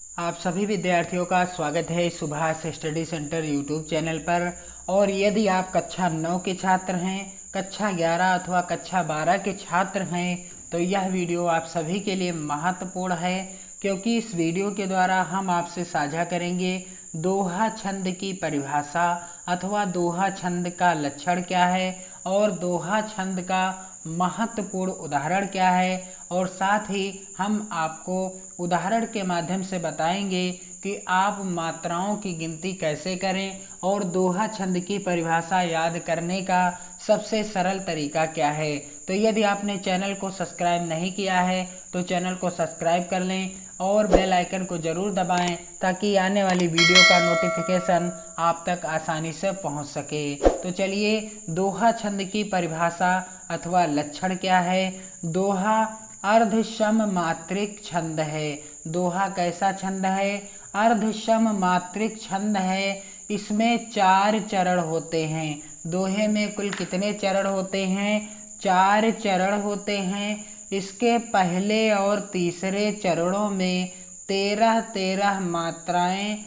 आप सभी विद्यार्थियों का स्वागत है Subhash study centre YouTube channel पर। और यदि आप कक्षा 9 के छात्र हैं, कक्षा 11 अथवा कक्षा 12 के छात्र हैं तो यह वीडियो आप सभी के लिए महत्वपूर्ण है, क्योंकि इस वीडियो के द्वारा हम आपसे साझा करेंगे दोहा छंद की परिभाषा अथवा दोहा छंद का लक्षण क्या है और दोहा छंद का महत्वपूर्ण उदाहरण क्या है, और साथ ही हम आपको उदाहरण के माध्यम से बताएंगे कि आप मात्राओं की गिनती कैसे करें और दोहा छंद की परिभाषा याद करने का सबसे सरल तरीका क्या है। तो यदि आपने चैनल को सब्सक्राइब नहीं किया है तो चैनल को सब्सक्राइब कर लें और बेल आइकन को ज़रूर दबाएं ताकि आने वाली वीडियो का नोटिफिकेशन आप तक आसानी से पहुंच सके। तो चलिए, दोहा छंद की परिभाषा अथवा लक्षण क्या है। दोहा अर्धसम मात्रिक छंद है। दोहा कैसा छंद है? अर्धसम मात्रिक छंद है। इसमें 4 चरण होते हैं। दोहे में कुल कितने चरण होते हैं? 4 चरण होते हैं। इसके पहले और तीसरे चरणों में 13-13 मात्राएं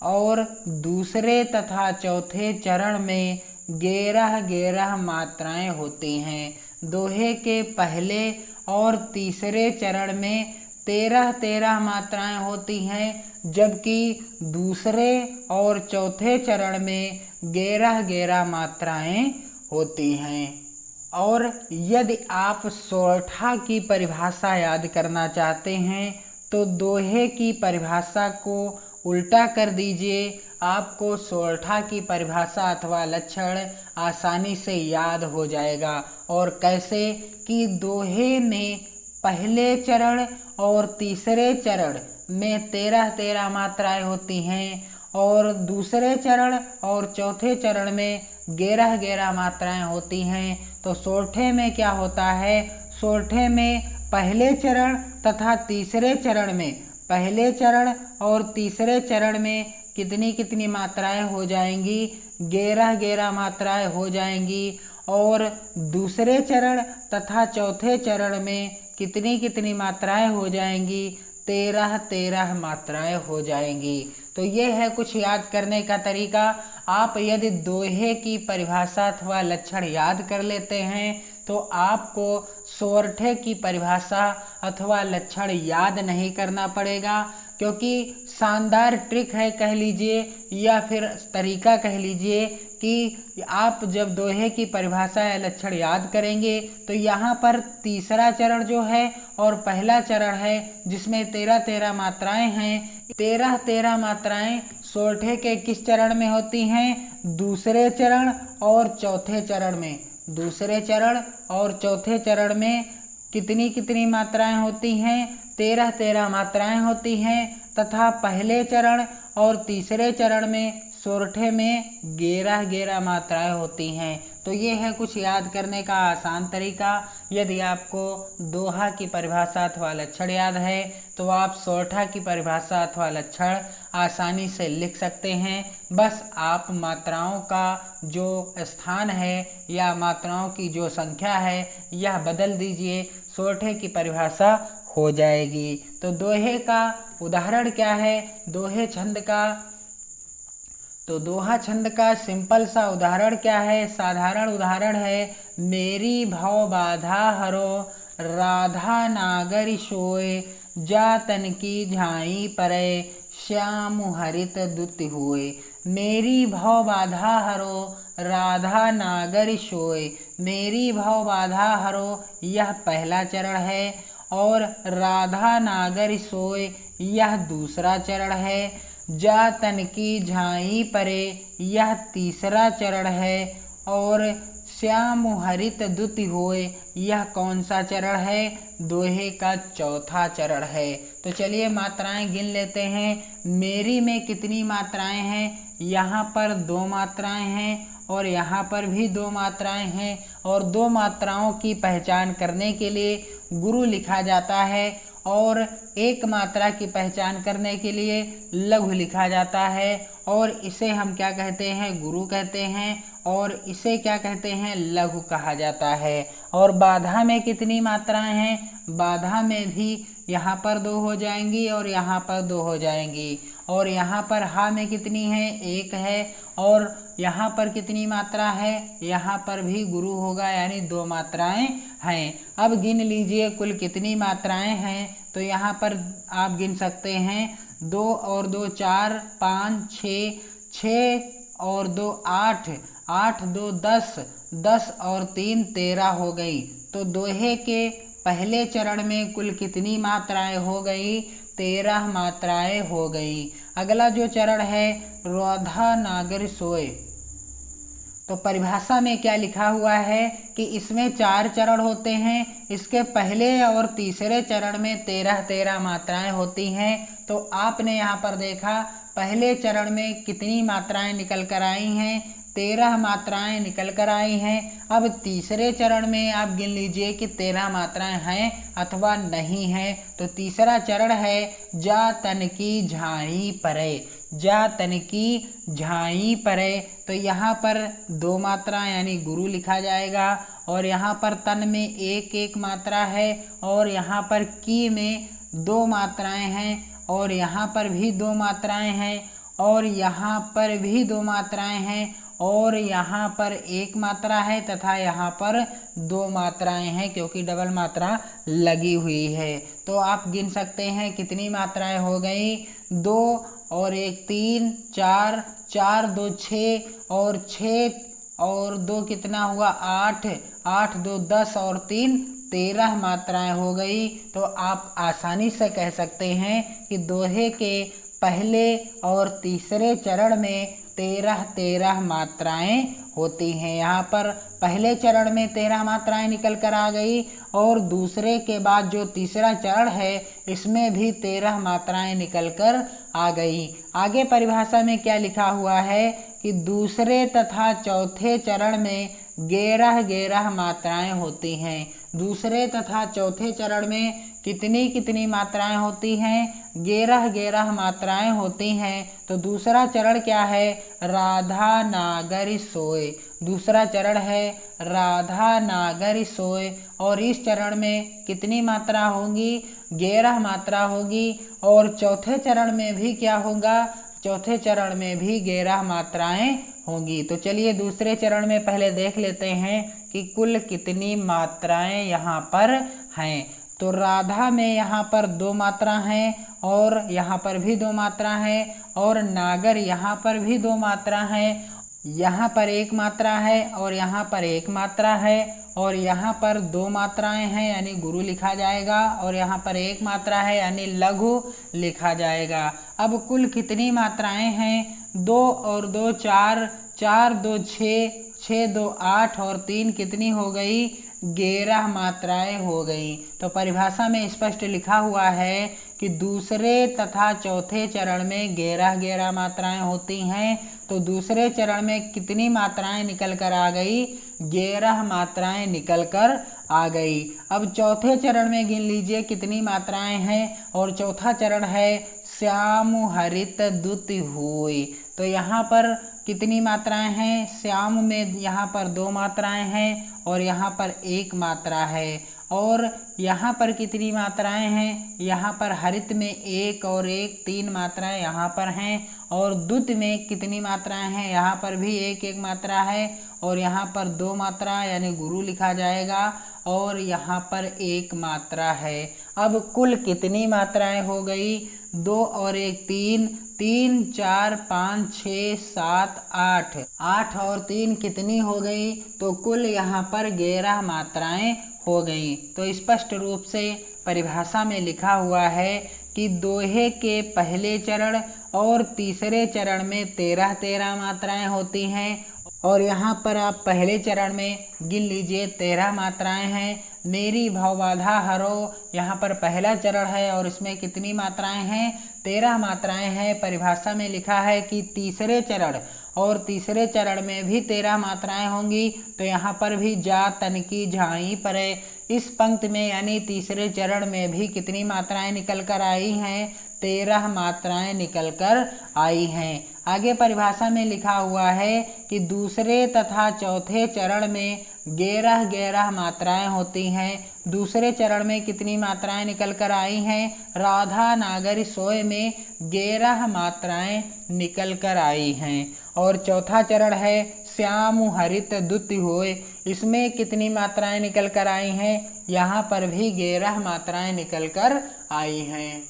और दूसरे तथा चौथे चरण में 11-11 मात्राएं होती हैं। दोहे के पहले और तीसरे चरण में 13-13 मात्राएं होती हैं, जबकि दूसरे और चौथे चरण में 11-11 मात्राएं होती हैं। और यदि आप सोरठा की परिभाषा याद करना चाहते हैं तो दोहे की परिभाषा को उल्टा कर दीजिए। आपको सोरठा की परिभाषा अथवा लक्षण आसानी से याद हो जाएगा। और कैसे कि दोहे में पहले चरण और तीसरे चरण में 13-13 मात्राएं होती हैं और दूसरे चरण और चौथे चरण में 11-11 मात्राएं होती हैं। तो सोरठे में क्या होता है? सोरठे में पहले चरण तथा तीसरे चरण में, पहले चरण और तीसरे चरण में कितनी कितनी मात्राएं हो जाएंगी? 11-11 मात्राएं हो जाएंगी। और दूसरे चरण तथा चौथे चरण में कितनी कितनी मात्राएं हो जाएंगी? 13-13 मात्राएं हो जाएंगी। तो ये है कुछ याद करने का तरीका। आप यदि दोहे की परिभाषा अथवा लक्षण याद कर लेते हैं तो आपको सोरठे की परिभाषा अथवा लक्षण याद नहीं करना पड़ेगा, क्योंकि शानदार ट्रिक है कह लीजिए या फिर तरीका कह लीजिए कि आप जब दोहे की परिभाषा या लक्षण याद करेंगे तो यहाँ पर तीसरा चरण जो है और पहला चरण है जिसमें 13-13 मात्राएं हैं। 13-13 मात्राएं सोरठे के किस चरण में होती हैं? दूसरे चरण और चौथे चरण में। दूसरे चरण और चौथे चरण में कितनी कितनी मात्राएं होती हैं? 13-13 मात्राएं होती हैं। तथा पहले चरण और तीसरे चरण में सोरठे में 11-11 मात्राएं होती हैं। तो ये है कुछ याद करने का आसान तरीका। यदि आपको दोहा की परिभाषा अथवा लक्षण याद है तो आप सोरठा की परिभाषा अथवा लक्षण आसानी से लिख सकते हैं। बस आप मात्राओं का जो स्थान है या मात्राओं की जो संख्या है यह बदल दीजिए, सोरठे की परिभाषा हो जाएगी। तो दोहे का उदाहरण क्या है? दोहे छंद का, तो दोहा छंद का सिंपल सा उदाहरण क्या है? साधारण उदाहरण है, मेरी भव बाधा हरो राधा नागर सोए जा तन की झाई परे श्याम हरित दुत हुए। मेरी भव बाधा हरो राधा नागर सोए। मेरी भव बाधा हरो यह पहला चरण है और राधा नागर सोए यह दूसरा चरण है। जा तन की झाई परे यह तीसरा चरण है और श्याम हरित दुति होए यह कौन सा चरण है? दोहे का चौथा चरण है। तो चलिए मात्राएं गिन लेते हैं। मेरी में कितनी मात्राएं हैं? यहाँ पर 2 मात्राएं हैं और यहाँ पर भी 2 मात्राएं हैं। और 2 मात्राओं की पहचान करने के लिए गुरु लिखा जाता है और 1 मात्रा की पहचान करने के लिए लघु लिखा जाता है। और इसे हम क्या कहते हैं? गुरु कहते हैं। और इसे क्या कहते हैं? लघु कहा जाता है। और बाधा में कितनी मात्राएं हैं? बाधा में भी यहाँ पर 2 हो जाएंगी और यहाँ पर 2 हो जाएंगी। और यहाँ पर हा में कितनी है, 1 है। और यहाँ पर कितनी मात्रा है, यहाँ पर भी गुरु होगा, यानी 2 मात्राएं हैं। अब गिन लीजिए कुल कितनी मात्राएं हैं। तो यहाँ पर आप गिन सकते हैं 2 और 2 4, 5 6, 6 और 2 8, 8 2 10, 10 और 3 13 हो गई। तो दोहे के पहले चरण में कुल कितनी मात्राएं हो गई, 13 मात्राएं हो गई। अगला जो चरण है रोधा नागर सोए, तो परिभाषा में क्या लिखा हुआ है कि इसमें 4 चरण होते हैं। इसके पहले और तीसरे चरण में 13-13 मात्राएं होती हैं। तो आपने यहाँ पर देखा पहले चरण में कितनी मात्राएं निकल कर आई हैं, 13 मात्राएं निकल कर आई हैं। अब तीसरे चरण में आप गिन लीजिए कि 13 मात्राएं हैं अथवा नहीं हैं। तो तीसरा चरण है जा तन की झाई परे, जा तन की झाई परे। तो यहाँ पर 2 मात्रा यानी गुरु लिखा जाएगा और यहाँ पर तन में 1-1 मात्रा है और यहाँ पर की में 2 मात्राएं हैं और यहाँ पर भी 2 मात्राएं हैं और यहाँ पर भी 2 मात्राएं हैं और यहाँ पर 1 मात्रा है तथा यहाँ पर 2 मात्राएं हैं क्योंकि डबल मात्रा लगी हुई है। तो आप गिन सकते हैं कितनी मात्राएं हो गई, 2 और 1 3, 4, 4 2 6 और 6 और 2 कितना हुआ 8, 8 2 10 और 3 13 मात्राएं हो गई। तो आप आसानी से कह सकते हैं कि दोहे के पहले और तीसरे चरण में 13-13 मात्राएं होती हैं। यहाँ पर पहले चरण में 13 मात्राएं निकल कर आ गई और दूसरे के बाद जो तीसरा चरण है इसमें भी 13 मात्राएं निकल कर आ गई। आगे परिभाषा में क्या लिखा हुआ है कि दूसरे तथा चौथे चरण में 11-11 मात्राएं होती हैं। दूसरे तथा चौथे चरण में कितनी कितनी मात्राएं होती हैं, 11-11 मात्राएं होती हैं। तो दूसरा चरण क्या है, राधा नागर सोए। दूसरा चरण है राधा नागर सोए और इस चरण में कितनी मात्रा होंगी, 11 मात्रा होगी। और चौथे चरण में भी क्या होगा, चौथे चरण में भी 11 मात्राएं होंगी। तो चलिए दूसरे चरण में पहले देख लेते हैं कि कुल कितनी मात्राएं यहाँ पर हैं। तो राधा में यहाँ पर 2 मात्रा हैं और यहाँ पर भी 2 मात्रा है और नागर यहाँ पर भी 2 मात्रा है। यहाँ पर 1 मात्रा है और यहाँ पर 1 मात्रा है और यहाँ पर 2 मात्राएं हैं यानी गुरु लिखा जाएगा और यहाँ पर 1 मात्रा है यानी लघु लिखा जाएगा। अब कुल कितनी मात्राएं हैं, 2 और 2 4, 4 2 6, 6 2 8 और 3 कितनी हो गई, 11 मात्राएं हो गई। तो परिभाषा में स्पष्ट लिखा हुआ है कि दूसरे तथा चौथे चरण में 11-11 मात्राएं होती हैं। तो दूसरे चरण में कितनी मात्राएं निकल कर आ गई, 11 मात्राएं निकल कर आ गई। अब चौथे चरण में गिन लीजिए कितनी मात्राएं हैं और चौथा चरण है श्याम हरित दुत हुई। तो यहाँ पर कितनी मात्राएं हैं, श्याम में यहाँ पर 2 मात्राएं हैं और यहाँ पर 1 मात्रा है। और यहाँ पर कितनी मात्राएं हैं, यहाँ पर हरित में 1 और 1 3 मात्राएं यहाँ पर हैं। और दुत में कितनी मात्राएं हैं, यहाँ पर भी 1-1 मात्रा है और यहाँ पर 2 मात्रा यानी गुरु लिखा जाएगा और यहाँ पर 1 मात्रा है। अब कुल कितनी मात्राएं हो गई, 2 और 1 3, 3 4 5 6 7 8, 8 और 3 कितनी हो गई, तो कुल यहाँ पर 11 मात्राएं हो गई। तो स्पष्ट रूप से परिभाषा में लिखा हुआ है कि दोहे के पहले चरण और तीसरे चरण में 13-13 मात्राएं होती हैं और यहाँ पर आप पहले चरण में गिन लीजिए 13 मात्राएं हैं। मेरी भवबाधा हरो, यहाँ पर पहला चरण है और इसमें कितनी मात्राएं हैं, 13 मात्राएं हैं। परिभाषा में लिखा है कि तीसरे चरण और तीसरे चरण में भी 13 मात्राएं होंगी। तो यहाँ पर भी जा तन की झाई परे, इस पंक्ति में यानी तीसरे चरण में भी कितनी मात्राएं निकल कर आई हैं, 13 मात्राएं निकलकर आई हैं। आगे परिभाषा में लिखा हुआ है कि दूसरे तथा चौथे चरण में 11 मात्राएं होती हैं। दूसरे चरण में कितनी मात्राएं निकल कर आई हैं? राधा नागरी सोय में 11 मात्राएं निकल कर आई हैं। और चौथा चरण है श्याम हरित दुति होय, इसमें कितनी मात्राएं निकल कर आई हैं? यहाँ पर भी 11 मात्राएं निकल कर आई हैं।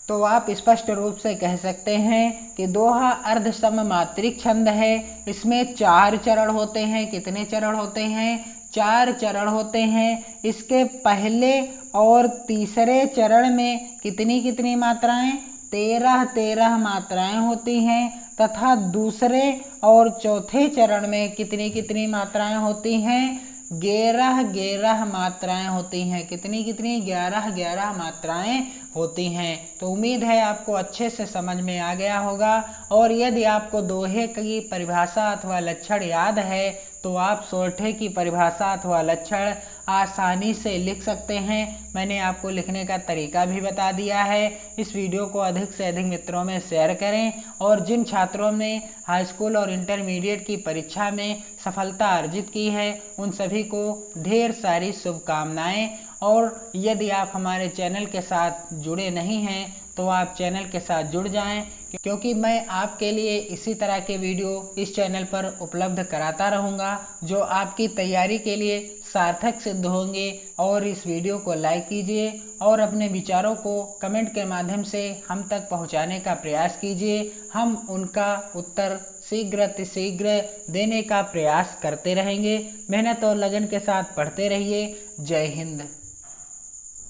तो आप स्पष्ट रूप से कह सकते हैं कि दोहा अर्ध सममात्रिक छंद है। इसमें 4 चरण होते हैं। कितने चरण होते हैं? 4 चरण होते हैं। इसके पहले और तीसरे चरण में कितनी कितनी मात्राएं? 13 मात्राएं होती हैं तथा दूसरे और चौथे चरण में कितनी कितनी मात्राएं होती हैं? 11 मात्राएं होती हैं। कितनी कितनी? 11 मात्राएं होती हैं। तो उम्मीद है आपको अच्छे से समझ में आ गया होगा। और यदि आपको दोहे की परिभाषा अथवा लक्षण याद है तो आप सोरठे की परिभाषा अथवा लक्षण आसानी से लिख सकते हैं। मैंने आपको लिखने का तरीका भी बता दिया है। इस वीडियो को अधिक से अधिक मित्रों में शेयर करें। और जिन छात्रों ने हाई स्कूल और इंटरमीडिएट की परीक्षा में सफलता अर्जित की है उन सभी को ढेर सारी शुभकामनाएं। और यदि आप हमारे चैनल के साथ जुड़े नहीं हैं तो आप चैनल के साथ जुड़ जाएं, क्योंकि मैं आपके लिए इसी तरह के वीडियो इस चैनल पर उपलब्ध कराता रहूँगा जो आपकी तैयारी के लिए सार्थक सिद्ध होंगे। और इस वीडियो को लाइक कीजिए और अपने विचारों को कमेंट के माध्यम से हम तक पहुंचाने का प्रयास कीजिए। हम उनका उत्तर शीघ्र देने का प्रयास करते रहेंगे। मेहनत और लगन के साथ पढ़ते रहिए। जय हिंद।